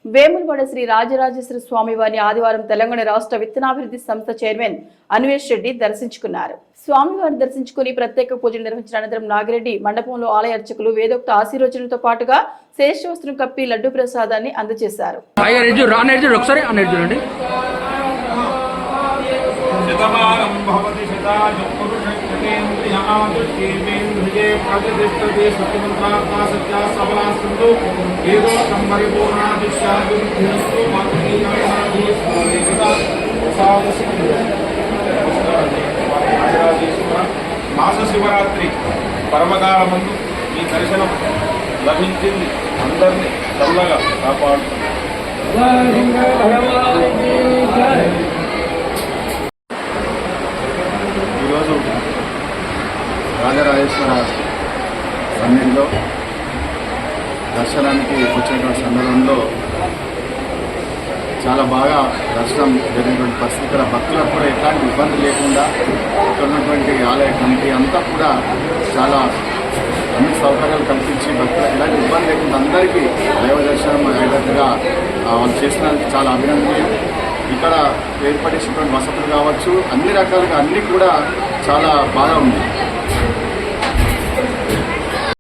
వేములవాడ శ్రీ రాజరాజేశ్వర స్వామి వారిని ఆదివారం తెలంగాణ రాష్ట్ర విత్తనాభివృద్ధి సంస్థ చైర్మన్ అన్వేష్ రెడ్డి దర్శించుకున్నారు. స్వామివారిని దర్శించుకుని ప్రత్యేక పూజలు నిర్వహించిన అనంతరం నాగిరెడ్డి మండపంలో ఆలయ అర్చకులు వేదోక్త ఆశీర్వచనంతో పాటుగా శేషవస్త్రం కప్పి లడ్డు ప్రసాదాన్ని అందజేశారు. మాస శివరాత్రి పరమకాలమందు ఈ దర్శనం లభించింది. అందరినీ చల్లగా కాపాడుతుంది. ఈరోజు రాజరాజేశ్వర సన్నిధిలో దర్శనానికి వచ్చినటువంటి సందర్భంలో చాలా బాగా దర్శనం జరిగినటువంటి పరిస్థితి. ఇక్కడ భక్తులకు కూడా ఎట్లాంటి ఇబ్బంది లేకుండా ఇక్కడ ఉన్నటువంటి ఆలయ కమిటీ అంతా కూడా చాలా అన్ని సౌకర్యాలు కల్పించి భక్తులకు ఎలాంటి ఇబ్బంది లేకుండా అందరికీ దైవ దర్శనం అయ్యేటట్టుగా వాళ్ళు చేసినందుకు చాలా అభినందనీయం. ఇక్కడ ఏర్పడేసినటువంటి వసతులు కావచ్చు, అన్ని రకాలుగా అన్నీ కూడా చాలా బాగా ఉంది.